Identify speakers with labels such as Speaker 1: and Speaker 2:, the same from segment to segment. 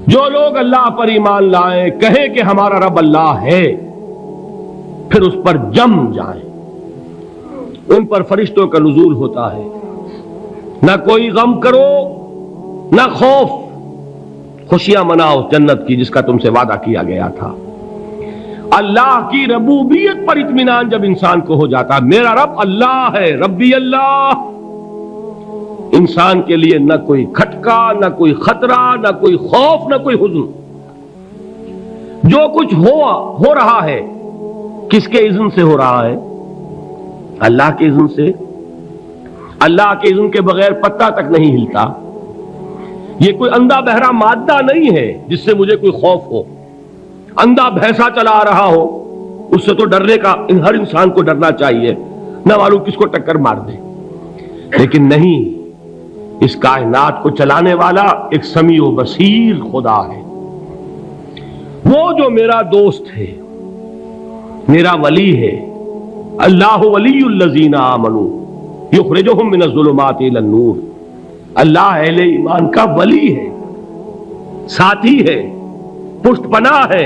Speaker 1: جو لوگ اللہ پر ایمان لائیں، کہیں کہ ہمارا رب اللہ ہے، پھر اس پر جم جائیں، ان پر فرشتوں کا نزول ہوتا ہے۔ نہ کوئی غم کرو نہ خوف، خوشیاں مناؤ جنت کی جس کا تم سے وعدہ کیا گیا تھا۔ اللہ کی ربوبیت پر اطمینان جب انسان کو ہو جاتا، میرا رب اللہ ہے، ربی اللہ، انسان کے لیے نہ کوئی کھٹکا، نہ کوئی خطرہ، نہ کوئی خوف، نہ کوئی حزن۔ جو کچھ ہو رہا ہے کس کے اذن سے ہو رہا ہے؟ اللہ کے اذن سے۔ اللہ کے اذن کے بغیر پتہ تک نہیں ہلتا۔ یہ کوئی اندھا بہرا مادہ نہیں ہے جس سے مجھے کوئی خوف ہو۔ اندھا بھینسا چلا آ رہا ہو اس سے تو ڈرنے کا ہر انسان کو ڈرنا چاہیے، نہ معلوم کس کو ٹکر مار دے۔ لیکن نہیں، اس کائنات کو چلانے والا ایک سمیع و بصیر خدا ہے، وہ جو میرا دوست ہے، میرا ولی ہے۔ اللہ ولی الذین آمنوا یخرجہم من الظلمات الی النور۔ اللہ اہل ایمان کا ولی ہے، ساتھی ہے، پشت پناہ ہے،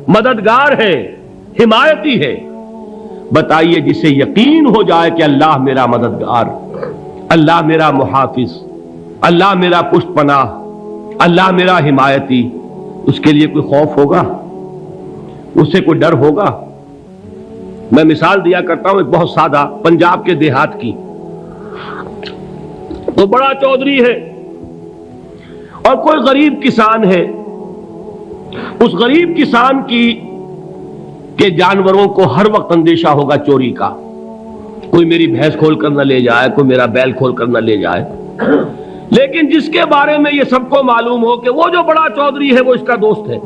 Speaker 1: مددگار ہے، حمایتی ہے۔ بتائیے جسے یقین ہو جائے کہ اللہ میرا مددگار، اللہ میرا محافظ، اللہ میرا پشت پناہ، اللہ میرا حمایتی، اس کے لیے کوئی خوف ہوگا؟ اس سے کوئی ڈر ہوگا؟ میں مثال دیا کرتا ہوں ایک بہت سادہ، پنجاب کے دیہات کی۔ تو بڑا چودھری ہے اور کوئی غریب کسان ہے۔ اس غریب کسان کے جانوروں کو ہر وقت اندیشہ ہوگا چوری کا، کوئی میری بھینس کھول کر نہ لے جائے، کوئی میرا بیل کھول کر نہ لے جائے۔ لیکن جس کے بارے میں یہ سب کو معلوم ہو کہ وہ جو بڑا چودھری ہے وہ اس کا دوست ہے،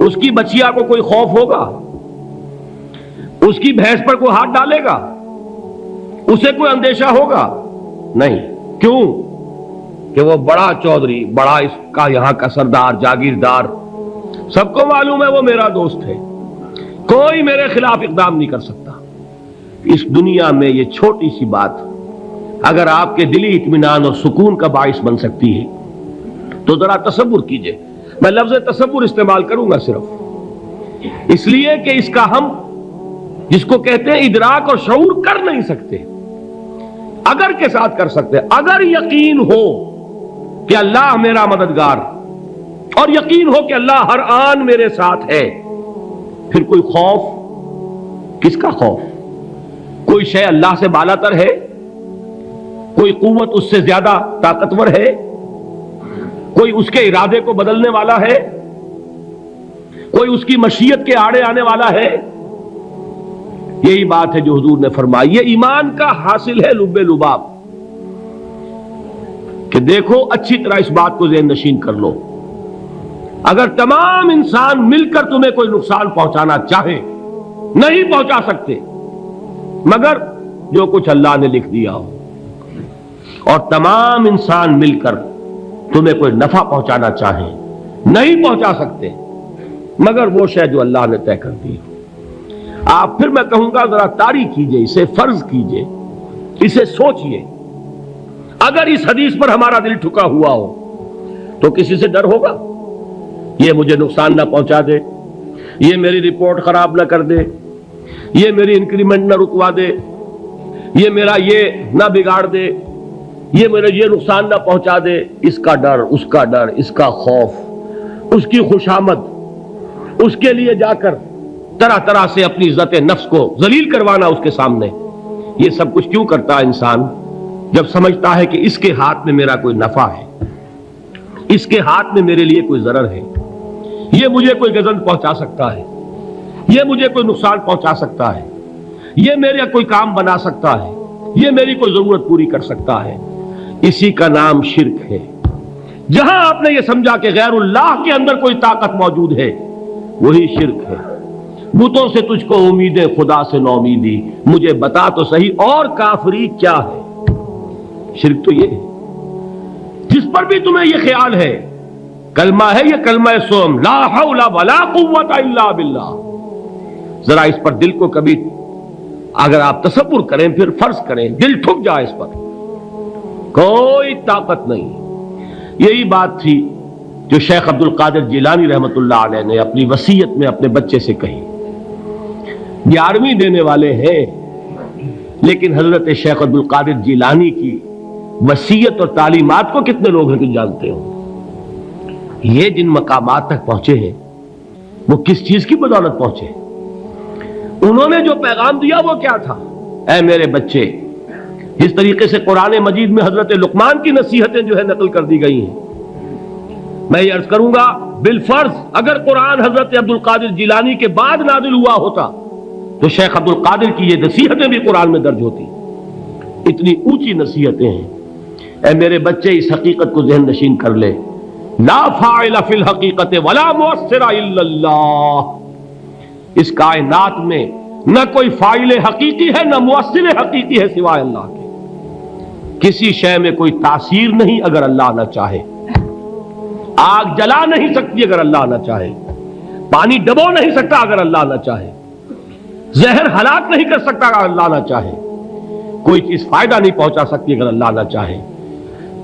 Speaker 1: اس کی بچیا کو کوئی خوف ہوگا؟ اس کی بھینس پر کوئی ہاتھ ڈالے گا؟ اسے کوئی اندیشہ ہوگا؟ نہیں۔ کیوں؟ کہ وہ بڑا چودھری، بڑا اس کا یہاں کا سردار، جاگیردار، سب کو معلوم ہے وہ میرا دوست ہے، کوئی میرے خلاف اقدام نہیں کر سکتا۔ اس دنیا میں یہ چھوٹی سی بات اگر آپ کے دلی اطمینان اور سکون کا باعث بن سکتی ہے تو ذرا تصور کیجئے۔ میں لفظ تصور استعمال کروں گا صرف اس لیے کہ اس کا ہم جس کو کہتے ہیں ادراک اور شعور کر نہیں سکتے، اگر کے ساتھ کر سکتے۔ اگر یقین ہو کہ اللہ میرا مددگار اور یقین ہو کہ اللہ ہر آن میرے ساتھ ہے، پھر کوئی خوف؟ کس کا خوف؟ کوئی شے اللہ سے بالا تر ہے؟ کوئی قوت اس سے زیادہ طاقتور ہے؟ کوئی اس کے ارادے کو بدلنے والا ہے؟ کوئی اس کی مشیت کے آڑے آنے والا ہے؟ یہی بات ہے جو حضور نے فرمائی، یہ ایمان کا حاصل ہے لب لباب، کہ دیکھو اچھی طرح اس بات کو ذہن نشین کر لو، اگر تمام انسان مل کر تمہیں کوئی نقصان پہنچانا چاہے نہیں پہنچا سکتے مگر جو کچھ اللہ نے لکھ دیا ہو، اور تمام انسان مل کر تمہیں کوئی نفع پہنچانا چاہیں نہیں پہنچا سکتے مگر وہ شے جو اللہ نے طے کر دی ہو۔ آپ پھر میں کہوں گا ذرا طاری کیجئے، اسے فرض کیجئے، اسے سوچئے۔ اگر اس حدیث پر ہمارا دل ٹھکا ہوا ہو تو کسی سے ڈر ہوگا؟ یہ مجھے نقصان نہ پہنچا دے، یہ میری رپورٹ خراب نہ کر دے، یہ میری انکریمنٹ نہ رکوا دے، یہ میرا یہ نہ بگاڑ دے، یہ میرے یہ نقصان نہ پہنچا دے۔ اس کا ڈر، اس کا ڈر، اس کا خوف، اس کی خوشامد، اس کے لیے جا کر طرح طرح سے اپنی عزت نفس کو ذلیل کروانا اس کے سامنے، یہ سب کچھ کیوں کرتا ہے انسان؟ جب سمجھتا ہے کہ اس کے ہاتھ میں میرا کوئی نفع ہے، اس کے ہاتھ میں میرے لیے کوئی ضرر ہے، یہ مجھے کوئی گزند پہنچا سکتا ہے، یہ مجھے کوئی نقصان پہنچا سکتا ہے، یہ میرا کوئی کام بنا سکتا ہے، یہ میری کوئی ضرورت پوری کر سکتا ہے، اسی کا نام شرک ہے۔ جہاں آپ نے یہ سمجھا کہ غیر اللہ کے اندر کوئی طاقت موجود ہے وہی شرک ہے۔ بتوں سے تجھ کو امیدیں، خدا سے نو امیدی، مجھے بتا تو صحیح اور کافری کیا ہے؟ شرک تو یہ ہے۔ جس پر بھی تمہیں یہ خیال ہے، کلمہ ہے یہ کلمہ سوم، لا حول ولا قوت الا باللہ، ذرا اس پر دل کو کبھی اگر آپ تصور کریں، پھر فرض کریں، دل ٹھک جائے اس پر، کوئی طاقت نہیں۔ یہی بات تھی جو شیخ عبد القادر جیلانی رحمۃ اللہ علیہ نے اپنی وصیت میں اپنے بچے سے کہی. 11ویں دینے والے ہیں، لیکن حضرت شیخ عبد القادر جیلانی کی وصیت اور تعلیمات کو کتنے لوگ ہیں کہ جانتے ہو؟ یہ جن مقامات تک پہنچے ہیں وہ کس چیز کی بدولت پہنچے؟ انہوں نے جو پیغام دیا وہ کیا تھا؟ اے میرے بچے، جس طریقے سے قرآن مجید میں حضرت لقمان کی نصیحتیں جو ہے نقل کر دی گئی ہیں، میں یہ عرض کروں گا بالفرض اگر قرآن حضرت عبد القادر جیلانی کے بعد نازل ہوا ہوتا تو شیخ عبد القادر کی یہ نصیحتیں بھی قرآن میں درج ہوتی. اتنی اونچی نصیحتیں ہیں. اے میرے بچے، اس حقیقت کو ذہن نشین کر لے، لا فاعل فی الحقیقت ولا مؤثر الا اللہ. اس کائنات میں نہ کوئی فاعل حقیقی ہے نہ مؤثر حقیقی ہے سوائے اللہ کے. کسی شے میں کوئی تاثیر نہیں اگر اللہ نہ چاہے. آگ جلا نہیں سکتی اگر اللہ نہ چاہے. پانی ڈبو نہیں سکتا اگر اللہ نہ چاہے. زہر ہلاک نہیں کر سکتا اگر اللہ نہ چاہے. کوئی چیز فائدہ نہیں پہنچا سکتی اگر اللہ نہ چاہے.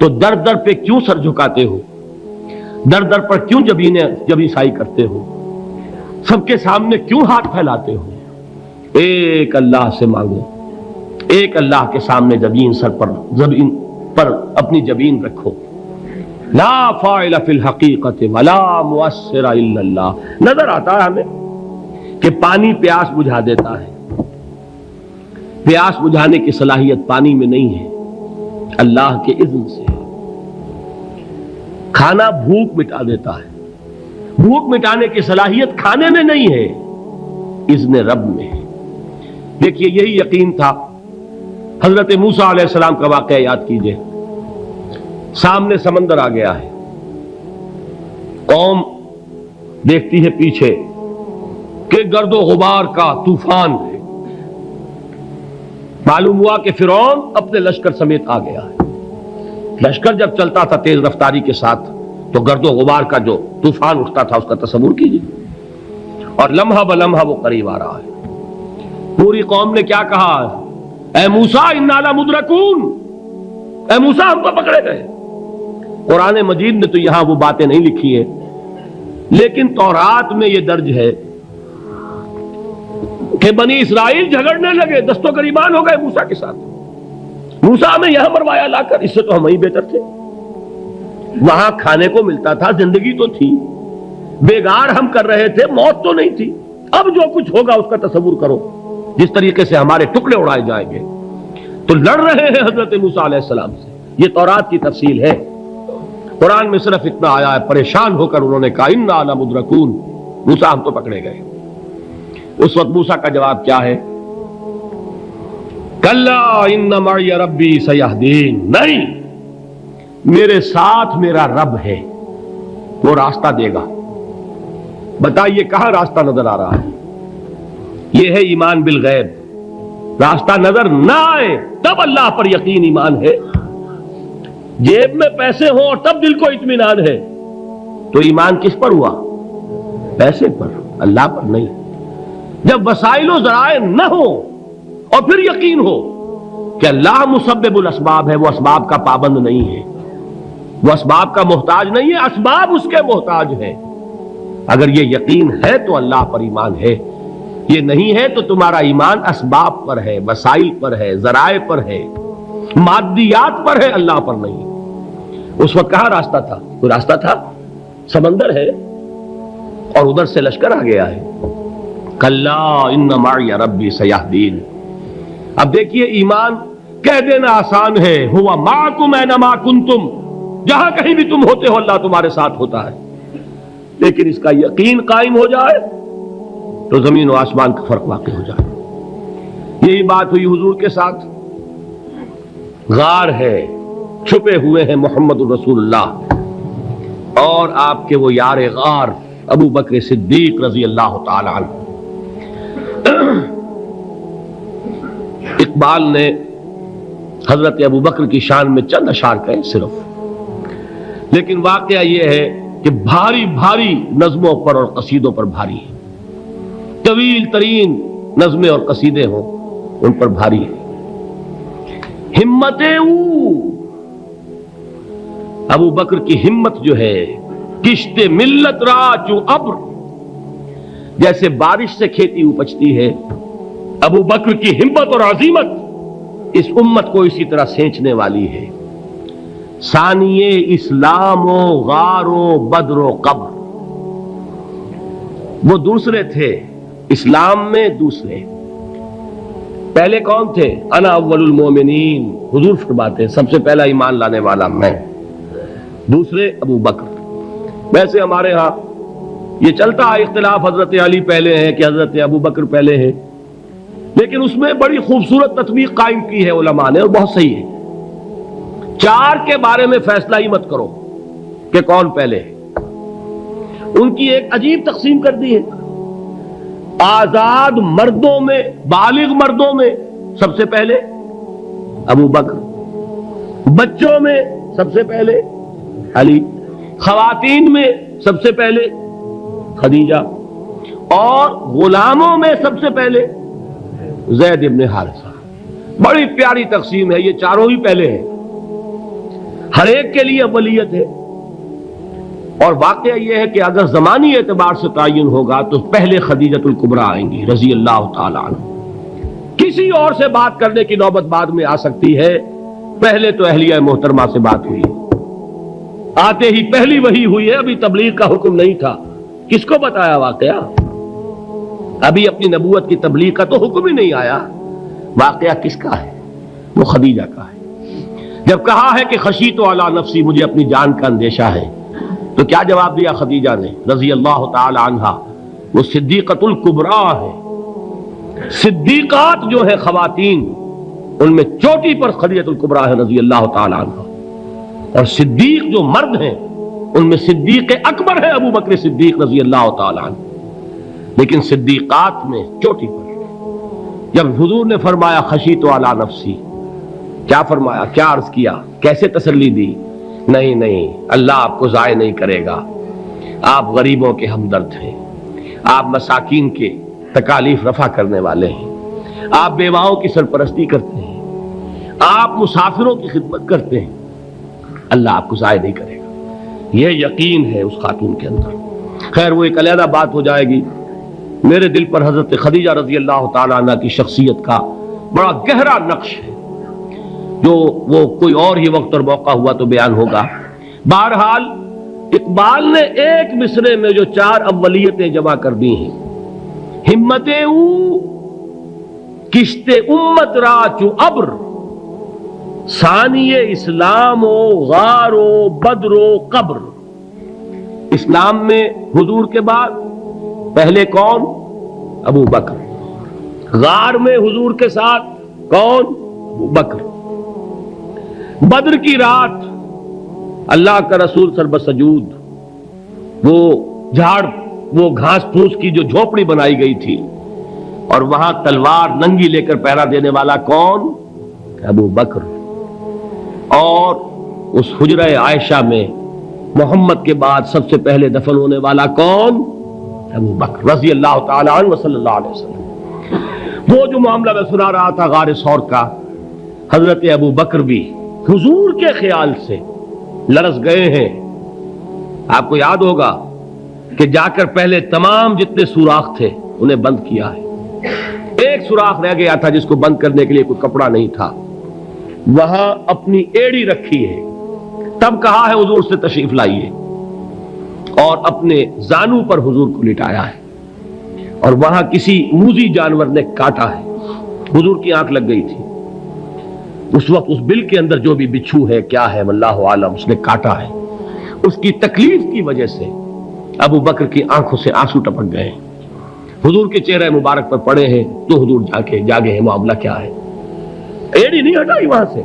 Speaker 1: تو در در پہ کیوں سر جھکاتے ہو؟ در در پر کیوں جبیں سائی کرتے ہو؟ سب کے سامنے کیوں ہاتھ پھیلاتے ہو؟ ایک اللہ سے مانگو، ایک اللہ کے سامنے زبین پر اپنی جبین رکھو. لا فاعل فی الحقیقت ولا مؤثر الا اللہ. نظر آتا ہے ہمیں کہ پانی پیاس بجھا دیتا ہے. پیاس بجھانے کی صلاحیت پانی میں نہیں ہے، اللہ کے اذن سے. کھانا بھوک مٹا دیتا ہے، بھوک مٹانے کی صلاحیت کھانے میں نہیں ہے، اذن رب میں ہے. دیکھیے یہی یقین تھا. حضرت موسیٰ علیہ السلام کا واقعہ یاد کیجئے. سامنے سمندر آ گیا ہے، قوم دیکھتی ہے پیچھے کہ گرد و غبار کا طوفان ہے. معلوم ہوا کہ فرعون اپنے لشکر سمیت آ گیا ہے. لشکر جب چلتا تھا تیز رفتاری کے ساتھ تو گرد و غبار کا جو طوفان اٹھتا تھا اس کا تصور کیجیے. اور لمحہ بلمحہ وہ قریب آ رہا ہے. پوری قوم نے کیا کہا؟ اے موسیٰ انا لمدرکون، اے موسیٰ ہم تو پکڑے گئے. قرآن مجید نے تو یہاں وہ باتیں نہیں لکھی ہیں، لیکن تورات میں یہ درج ہے کہ بنی اسرائیل جھگڑنے لگے، دست و گریبان ہو گئے موسیٰ کے ساتھ. موسیٰ ہمیں یہاں مروایا لا کر، اس سے تو ہم ہی بہتر تھے. وہاں کھانے کو ملتا تھا، زندگی تو تھی، بیگار ہم کر رہے تھے، موت تو نہیں تھی. اب جو کچھ ہوگا اس کا تصور کرو، جس طریقے سے ہمارے ٹکڑے اڑائے جائیں گے. تو لڑ رہے ہیں حضرت موسیٰ علیہ السلام سے. یہ تورات کی تفصیل ہے. قرآن میں صرف اتنا آیا ہے، پریشان ہو کر انہوں نے کہا انا لمدرکون، موسیٰ ہم تو پکڑے گئے. اس وقت موسیٰ کا جواب کیا ہے؟ کلا ان معی ربی سیہدین. نہیں، میرے ساتھ میرا رب ہے، وہ راستہ دے گا. بتائیے کہاں راستہ نظر آ رہا ہے؟ یہ ہے ایمان بالغیب. راستہ نظر نہ آئے تب اللہ پر یقین ایمان ہے. جیب میں پیسے ہوں اور تب دل کو اطمینان ہے تو ایمان کس پر ہوا؟ پیسے پر، اللہ پر نہیں. جب وسائل و ذرائع نہ ہو اور پھر یقین ہو کہ اللہ مسبب الاسباب ہے، وہ اسباب کا پابند نہیں ہے، وہ اسباب کا محتاج نہیں ہے، اسباب اس کے محتاج ہے. اگر یہ یقین ہے تو اللہ پر ایمان ہے. یہ نہیں ہے تو تمہارا ایمان اسباب پر ہے، وسائل پر ہے، ذرائع پر ہے، مادیات پر ہے، اللہ پر نہیں. اس وقت کہاں راستہ تھا؟ کوئی راستہ تھا؟ سمندر ہے اور ادھر سے لشکر آ گیا ہے. کلا ان معی ربی سیہدین. اب دیکھیے ایمان کہہ دینا آسان ہے، ہوا معکم اینما کنتم، جہاں کہیں بھی تم ہوتے ہو اللہ تمہارے ساتھ ہوتا ہے. لیکن اس کا یقین قائم ہو جائے تو زمین و آسمان کا فرق واقع ہو جائے. یہی بات ہوئی حضور کے ساتھ. غار ہے، چھپے ہوئے ہیں محمد الرسول اللہ اور آپ کے وہ یار غار ابو بکر صدیق رضی اللہ تعالی عنہ. اقبال نے حضرت ابو بکر کی شان میں چند اشعار کہے صرف، لیکن واقعہ یہ ہے کہ بھاری بھاری نظموں پر اور قصیدوں پر بھاری ہے. طویل ترین نظمیں اور قصیدے ہوں ان پر بھاری ہے. ہمت ابو بکر کی ہمت جو ہے کشت ملت را چو ابر، جیسے بارش سے کھیتی اپجتی ہے، ابو بکر کی ہمت اور عزیمت اس امت کو اسی طرح سینچنے والی ہے۔ ثانیے اسلام و غار و بدر و قبر، وہ دوسرے تھے اسلام میں، دوسرے پہلے کون تھے؟ انا اول المومنین، حضور فرماتے ہیں سب سے پہلا ایمان لانے والا میں، دوسرے ابو بکر۔ ویسے ہمارے ہاں یہ چلتا ہے اختلاف، حضرت علی پہلے ہیں کہ حضرت ابو بکر پہلے ہیں، لیکن اس میں بڑی خوبصورت تطبیق قائم کی ہے علماء نے، اور بہت صحیح ہے۔ چار کے بارے میں فیصلہ ہی مت کرو کہ کون پہلے ہے، ان کی ایک عجیب تقسیم کر دی ہے۔ آزاد مردوں میں، بالغ مردوں میں سب سے پہلے ابو بکر، بچوں میں سب سے پہلے علی، خواتین میں سب سے پہلے خدیجہ، اور غلاموں میں سب سے پہلے زید ابن حارثہ۔ بڑی پیاری تقسیم ہے، یہ چاروں ہی پہلے ہیں، ہر ایک کے لیے اولیت ہے۔ اور واقعہ یہ ہے کہ اگر زمانی اعتبار سے تعین ہوگا تو پہلے خدیجۃ الکبریٰ آئیں گی رضی اللہ تعالی عنہ، کسی اور سے بات کرنے کی نوبت بعد میں آ سکتی ہے، پہلے تو اہلیہ محترمہ سے بات ہوئی، آتے ہی پہلی وحی ہوئی ہے، ابھی تبلیغ کا حکم نہیں تھا۔ کس کو بتایا واقعہ؟ ابھی اپنی نبوت کی تبلیغ کا تو حکم ہی نہیں آیا۔ واقعہ کس کا ہے؟ وہ خدیجہ کا ہے۔ جب کہا ہے کہ خشیت علی نفسی، مجھے اپنی جان کا اندیشہ ہے، تو کیا جواب دیا خدیجہ نے رضی اللہ تعالی عنہا؟ وہ صدیقۃ الکبریٰ ہے۔ صدیقات جو ہے خواتین، ان میں چوٹی پر خدیجۃ الکبریٰ ہے رضی اللہ تعالی عنہا، اور صدیق جو مرد ہیں ان میں صدیق اکبر ہے ابو بکر صدیق رضی اللہ تعالی عنہ، لیکن صدیقات میں چوٹی پر۔ جب حضور نے فرمایا خشیت علی نفسی، کیا فرمایا؟ کیا عرض کیا؟ کیسے تسلی دی؟ نہیں نہیں، اللہ آپ کو ضائع نہیں کرے گا، آپ غریبوں کے ہمدرد ہیں، آپ مساکین کے تکالیف رفع کرنے والے ہیں، آپ بیواؤں کی سرپرستی کرتے ہیں، آپ مسافروں کی خدمت کرتے ہیں، اللہ آپ کو ضائع نہیں کرے گا۔ یہ یقین ہے اس خاتون کے اندر۔ خیر وہ ایک علیحدہ بات ہو جائے گی۔ میرے دل پر حضرت خدیجہ رضی اللہ تعالی عنہ کی شخصیت کا بڑا گہرا نقش ہے، جو وہ کوئی اور ہی وقت اور موقع ہوا تو بیان ہوگا۔ بہرحال اقبال نے ایک مصرے میں جو چار اولیتیں جمع کر دی ہیں، ہمتیں او کشت امت را چو ابر، ثانی اسلام و غار و بدر و قبر۔ اسلام میں حضور کے بعد پہلے کون؟ ابو بکر۔ غار میں حضور کے ساتھ کون؟ ابو بکر۔ بدر کی رات اللہ کا رسول سربسجود، وہ جھاڑ، وہ گھاس پھوس کی جو جھوپڑی بنائی گئی تھی، اور وہاں تلوار ننگی لے کر پہرا دینے والا کون؟ ابو بکر۔ اور اس حجرہ عائشہ میں محمد کے بعد سب سے پہلے دفن ہونے والا کون؟ ابو بکر رضی اللہ تعالی عنہ وصلی اللہ علیہ وسلم۔ وہ جو معاملہ میں سنا رہا تھا غار ثور کا، حضرت ابو بکر بھی حضور کے خیال سے لرز گئے ہیں۔ آپ کو یاد ہوگا کہ جا کر پہلے تمام جتنے سوراخ تھے انہیں بند کیا ہے، ایک سوراخ رہ گیا تھا جس کو بند کرنے کے لیے کوئی کپڑا نہیں تھا، وہاں اپنی ایڑی رکھی ہے، تب کہا ہے حضور سے تشریف لائیے، اور اپنے زانو پر حضور کو لٹایا ہے، اور وہاں کسی موذی جانور نے کاٹا ہے، حضور کی آنکھ لگ گئی تھی، اس وقت اس بل کے اندر جو بھی بچھو ہے کیا ہے واللہ عالم، اس نے کاٹا ہے، اس کی تکلیف کی وجہ سے ابو بکر کی آنکھوں سے آنسو ٹپک گئے، حضور کے چہرے مبارک پر پڑے ہیں، تو حضور جاگے ہیں، معاملہ کیا ہے؟ ایڑی نہیں ہٹائی وہاں سے،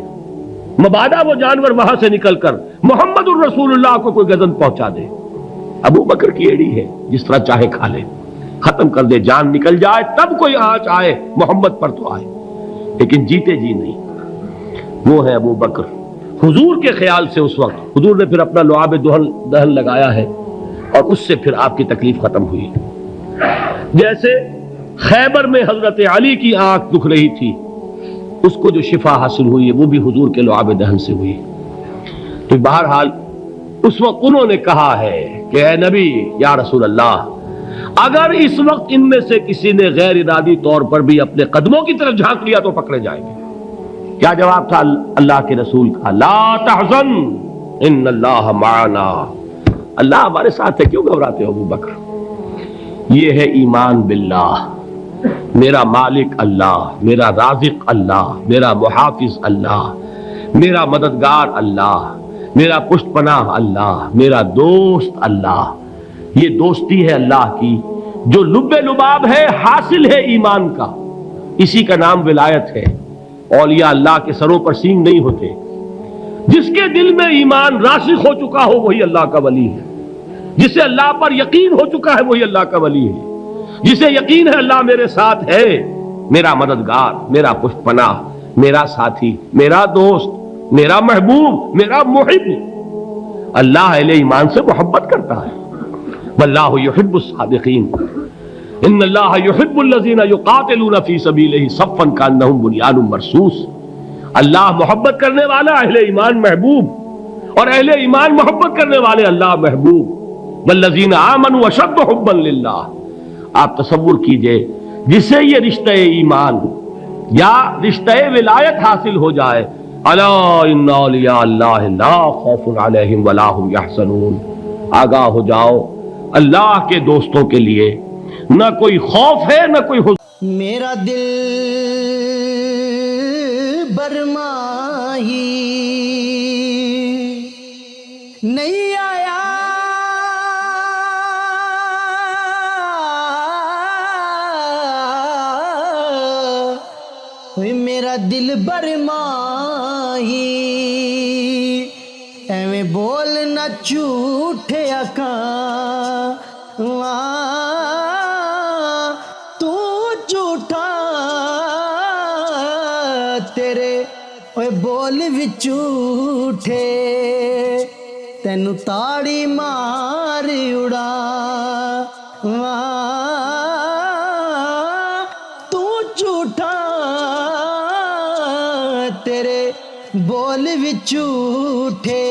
Speaker 1: مبادا وہ جانور وہاں سے نکل کر محمد الرسول اللہ کو کوئی گزن پہنچا دے، ابو بکر کی ایڑی ہے، جس طرح چاہے کھا لے، ختم کر دے، جان نکل جائے تب کوئی آنچ آئے محمد پر تو آئے، لیکن جیتے جی نہیں۔ وہ ہے ابو بکر۔ حضور کے خیال سے اس وقت حضور نے پھر اپنا لعاب دہن لگایا ہے، اور اس سے پھر آپ کی تکلیف ختم ہوئی۔ جیسے خیبر میں حضرت علی کی آنکھ دکھ رہی تھی، اس کو جو شفا حاصل ہوئی ہے وہ بھی حضور کے لعاب دہن سے ہوئی۔ تو بہرحال اس وقت انہوں نے کہا ہے کہ اے نبی یا رسول اللہ، اگر اس وقت ان میں سے کسی نے غیر ارادی طور پر بھی اپنے قدموں کی طرف جھانک لیا تو پکڑے جائیں گے۔ کیا جواب تھا اللہ کے رسول کا؟ لا تحزن ان اللہ معنا، اللہ ہمارے ساتھ ہے، کیوں گھبراتے ہو ابو بکر؟ یہ ہے ایمان باللہ، میرا مالک اللہ، میرا رازق اللہ، میرا محافظ اللہ، میرا مددگار اللہ، میرا پشت پناہ اللہ، میرا دوست اللہ۔ یہ دوستی ہے اللہ کی جو لب لباب ہے، حاصل ہے ایمان کا، اسی کا نام ولایت ہے۔ اولیاء اللہ کے سروں پر سینگ نہیں ہوتے، جس کے دل میں ایمان راسخ ہو چکا ہو وہی اللہ کا ولی ہے، جسے اللہ پر یقین ہو چکا ہے وہی اللہ کا ولی ہے، جسے یقین ہے اللہ میرے ساتھ ہے، میرا مددگار، میرا پشت پناہ، میرا ساتھی، میرا دوست، میرا محبوب، میرا محب۔ اللہ اہل ایمان سے محبت کرتا ہے۔ واللہ یحب الصادقین، ان اللہ یحب الذین یقاتلون فی سبیلہ صفا کانہم بنیان مرصوص۔ اللہ محبت کرنے والا، اہل ایمان محبوب، اور اہل ایمان محبت کرنے والے اللہ محبوب۔ والذین آمنوا اشد حبا للہ۔ آپ تصور کیجئے جسے یہ رشتہ ایمان یا رشتہ ولایت حاصل ہو جائے، الا ان اولیاء اللہ لا خوف علیہم ولا هم یحزنون، آگاہ ہو جاؤ، اللہ کے دوستوں کے لیے نہ کوئی خوف ہے نہ کوئی حزن۔
Speaker 2: میرا دل برماہی نہیں آیا، میرا دل برماہی ایویں بولنا جھوٹے آکاں، تو جھوٹا تیرے اوے بول بھی جھوٹے، تینوں تاڑی مار اڑا، تو جھوٹا تیرے بول بھی جھوٹے۔